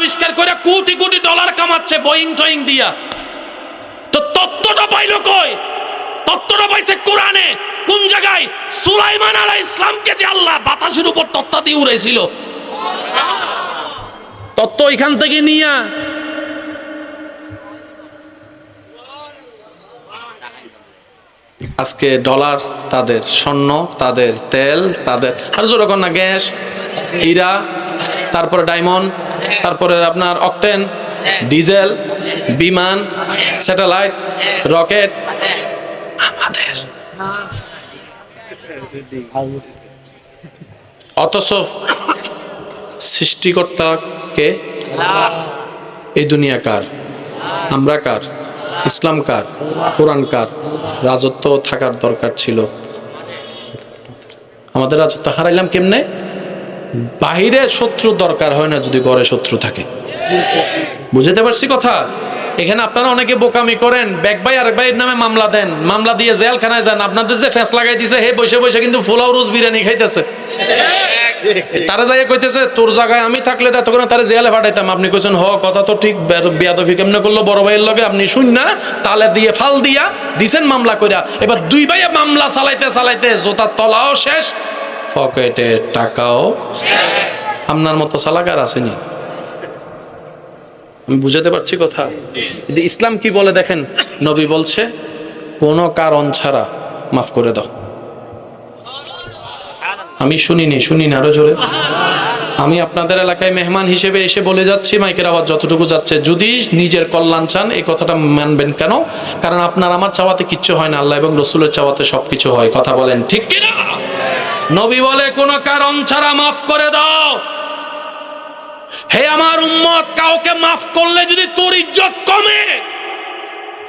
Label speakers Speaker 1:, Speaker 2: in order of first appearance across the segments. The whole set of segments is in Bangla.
Speaker 1: আবিষ্কার করে কোটি কোটি ডলার কামাচ্ছে বোয়িং টোয়িং দিয়া। তো তত্ত্বটা পাইলো কই? তত্ত্বটা পাইছে কোরআনে। কোন জায়গায়? সুলাইমান আলাইহিস সালামকে যে আল্লাহ বাতাসের উপর তত্ত্ব দিয়ে উড়াইছিল, তত্ত্ব এখান থেকে নিয়া আজকে ডলার তাদের, স্বর্ণ তাদের, তেল তাদের, আর যেরকম না গ্যাস, হীরা, তারপরে ডায়মন্ড, তারপরে আপনার অকটেন, ডিজেল, বিমান, স্যাটেলাইট, রকেট আমাদের। অথচ সৃষ্টিকর্তা কে? এই দুনিয়া কার? আমরা কার? ইসলাম কার? কোরআন কার? রাজত্ব থাকার দরকার ছিল, আমাদের রাজত্ব হারাইলাম কেমনে? বাহিরে শত্রু দরকার হয় না যদি ঘরে শত্রু থাকে। বুঝতে পারছি কথা? এখানে আপনারা অনেকে বোকামি করেন, এক ভাই আরেক ভাইয়ের নামে মামলা দেন, মামলা দিয়ে জেলখানায় যান। আপনাদের যে ফেঁস লাগাই দিছে হে বসে বসে কিন্তু পোলাও রোজ বিরিয়ানি খাইতেছে। তারা যাই কইতেছে তোর জায়গায় আমি থাকলে তখন তারা জেলে পাঠাইতাম। আপনি কইছেন হ কথা তো ঠিক, বেয়াদফি কেমনে করলো বড় ভাইয়ের লগে আপনি শুন না, তালে দিয়ে ফাল দিয়া দিছেন মামলা কইরা। এবার দুই ভাইয়া মামলা চালাইতে চালাইতে জোতার তলাও শেষ, পকেটের টাকাও। আপনার মতো চালাকার আসেনি। আমি বুঝাতে পারছি কথা? ইসলাম কি বলে দেখেন, নবী বলছে কোনো কারণ ছাড়া মাফ করে দাও। আমি শুনি না আরো জোরে। আমি আপনাদের এলাকায় মেহমান হিসেবে এসে বলে যাচ্ছি, মাইকের আওয়াজ যতটুকু যাচ্ছে, যদি নিজের কল্যাণ চান এই কথাটা মানবেন। কেন? কারণ আপনার আমার চাওয়াতে কিচ্ছু হয় না, আল্লাহ এবং রসুলের চাওয়াতে সবকিছু হয়। কথা বলেন ঠিক কিনা? নবী বলে কোনো কারণ ছাড়া মাফ করে দাও। হে আমার উম্মত, কাউকে মাফ করলে যদি তোর ইজ্জত কমে,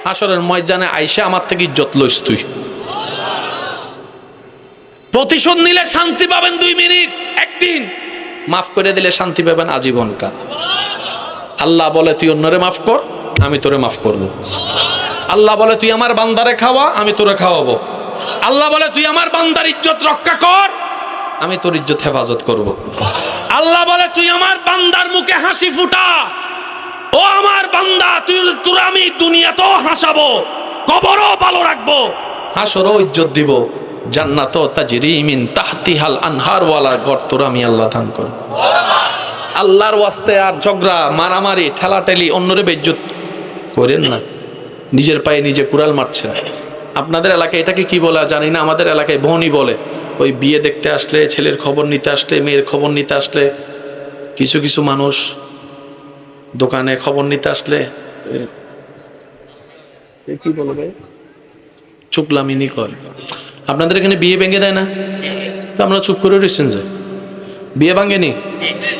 Speaker 1: হাসরের ময়দানে আইসা আমার থেকে ইজ্জত লইস তুই। প্রতিশোধ নিলে শান্তি পাবেন 2 মিনিট, একদিন। মাফ করে দিলে শান্তি পাবেন আজীবনকাল। আল্লাহ বলে তুই অন্যরে মাফ কর, আমি তোরে মাফ করবো। আল্লাহ বলে তুই আমার বান্দারে খাওয়া, আমি তোরে খাওয়াবো। আল্লাহ বলে তুই আমার বান্দার ইজ্জত রক্ষা কর, আমি তোর ইজ্জত হেফাজত করব। আল্লাহ বলে তুই আমার বান্দার মুখে হাসি ফুটা, ও আমার বান্দা তোর আমি দুনিয়াতেও হাসাবো, কবরও ভালো রাখবো, হাসরও ইজ্জত দিব, জান্নাত তাজরি মিন তাহতিহাল আনহার ওয়ালা ঘর তোর আমি আল্লাহ দান করব। আল্লাহর ওয়াস্তে আর ঝগড়া, মারামারি, ঠেলাঠেলি, অন্যরে বেইজ্জত করেন না। নিজের পায়ে নিজে কুড়াল মারছেন। আপনাদের এলাকায় এটাকে কি বলে জানি না, আমাদের এলাকায় বহনি বলে। ওই বিয়ে দেখতে আসলে, ছেলের খবর নিতে আসলে, মেয়ের খবর নিতে আসলে, কিছু কিছু মানুষ দোকানে খবর নিতে আসলে কি বলবে, চুকলামিনি করে। আপনাদের এখানে বিয়ে ভেঙে দেয় না? তো আমরা চুপ করে রয়েছেন যে বিয়ে ভাঙেনি,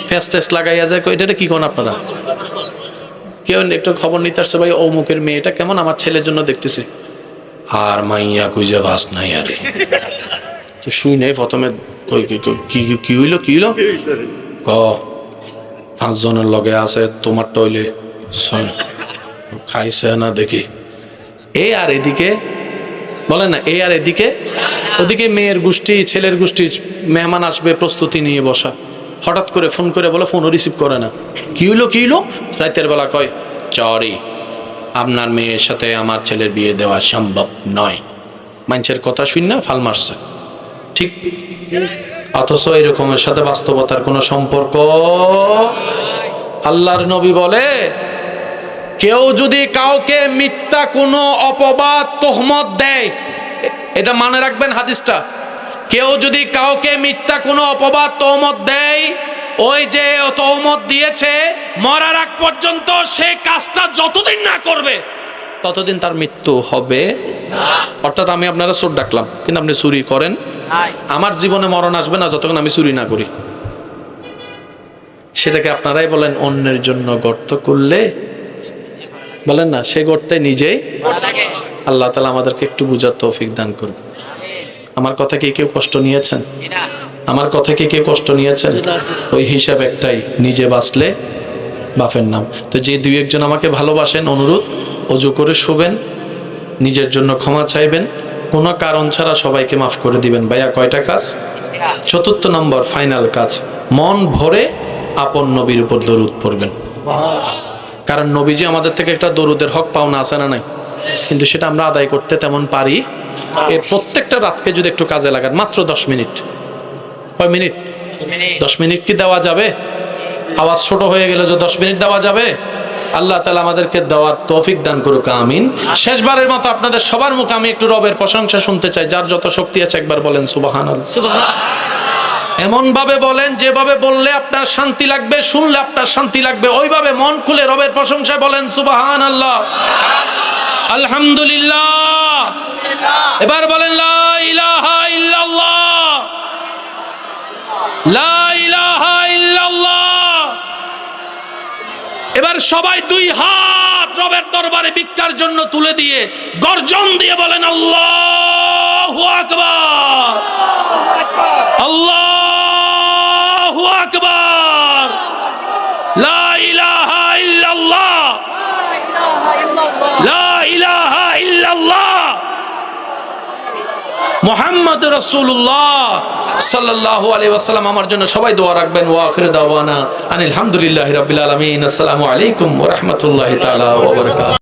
Speaker 1: ফেস টেস লাগাইয়া যায়। এটা কি করেন আপনারা? কেউ একটু খবর নিতে আসছে, ভাই অমুকের মেয়েটা কেমন, আমার ছেলের জন্য দেখতেছে। আর মাইয়া কুইজা বাস নাই আরে শুই নেই। প্রথমে কি হইলো ক 5 জনের লগে আছে, তোমার টয়লে খাইছে না দেখি। এ আর এদিকে বলে না, এ আর এদিকে ওদিকে মেয়ের গোষ্ঠী, ছেলের গোষ্ঠী মেহমান আসবে, প্রস্তুতি নিয়ে বসা। হঠাৎ করে ফোন করে বলে, ফোনও রিসিভ করে না। কি হইলো? রাতের বেলা কয় চরি আপনার মেয়ের সাথে আমার ছেলের বিয়ে দেওয়া সম্ভব নয়। মানুষের কথা শুন না ফাল মারছে, ঠিক? অথচ এরকমের সাথে বাস্তবতার কোনো সম্পর্ক। আল্লাহর নবী বলে, কেউ যদি কাউকে মিথ্যা কোনো অপবাদ তোহমত দেয়, এটা মনে রাখবেন হাদিসটা, কেউ যদি কাউকে মিথ্যা কোনো অপবাদ তোহমত দেয়, ওই যে তোহমত দিয়েছে মরার আগ পর্যন্ত সে কাজটা যতদিন না করবে ততদিন তার মৃত্যু হবে না। অর্থাৎ আমি আপনারা চোর ডাকলাম, কিন্তু আপনি চুরি করেন, আমার জীবনে মরণ আসবে না যতক্ষণ আমি চুরি না করি। সেটাকে আপনারাই বলেন অন্যের জন্য গর্ত করলে, বলেন না সে গর্তে নিজেই। আল্লাহ তাআলা আমাদেরকে একটু বুঝার তৌফিক দান করুন। আমার কথা কি কেউ কষ্ট নিয়েছেন? আমার কথা কি কেউ কষ্ট নিয়েছেন? ওই হিসাব একটাই, নিজে বাঁচলে বাপের নাম। তো যে 2-1 জন আমাকে ভালোবাসেন, অনুরোধ ওযু করে শুবেন, নিজের জন্য ক্ষমা চাইবেন, কোনো কারণ ছাড়া সবাইকে মাফ করে দিবেন। ভাইয়া কয়টা কাজ? 4 নম্বর ফাইনাল কাজ, মন ভরে আপন নবীর উপর দরুদ পড়বেন। কারণ নবীজি আমাদের থেকে একটা দরুদের হক পাওনা আছে না নাই, কিন্তু সেটা আমরা আদায় করতে তেমন পারি। এই প্রত্যেকটা রাতকে যদি একটু কাজে লাগান, মাত্র 10 মিনিট, কয় মিনিট? 10 মিনিট কি দেওয়া যাবে? আওয়াজ ছোট হয়ে গেলে যে 10 মিনিট দেওয়া যাবে? আল্লাহ তাআলা আমাদেরকে দেওয়ার তৌফিক দান করুক, আমিন। শেষবারের মতো আপনাদের সবার মুখে আমি একটু রবের প্রশংসা শুনতে চাই। যার যত শক্তি আছে একবার বলেন সুবহানাল্লাহ। এমন ভাবে বলেন যেভাবে বললে আপনার শান্তি লাগবে, শুনলে আপনার শান্তি লাগবে, ওইভাবে মন খুলে রবের প্রশংসা বলেন সুবহানাল্লাহ, আলহামদুলিল্লাহ। এবার বলেন লা ইলাহা ইল্লাল্লাহ, লা ইলাহা ইল্লাল্লাহ। এবার সবাই দুই হাত রবের দরবারে ভিক্ষার জন্য তুলে দিয়ে গর্জন দিয়ে বলেন আল্লাহু আকবার, আল্লাহু আকবার, লা ইলাহা ইল্লাল্লাহ, লা ইলাহা ইল্লাল্লাহ, মুহাম্মদ রাসূলুল্লাহ সাল্লাল্লাহু আলাইহি ওয়াসাল্লাম। আমার জন্য সবাই দোয়া রাখবেন। ওয়া আখিরু দাওয়ানা আনিল হামদুলিল্লাহি রাব্বিল আলামিন। আসসালামু আলাইকুম ওয়া রাহমাতুল্লাহি তাআলা ওয়া বারাকাতুহু।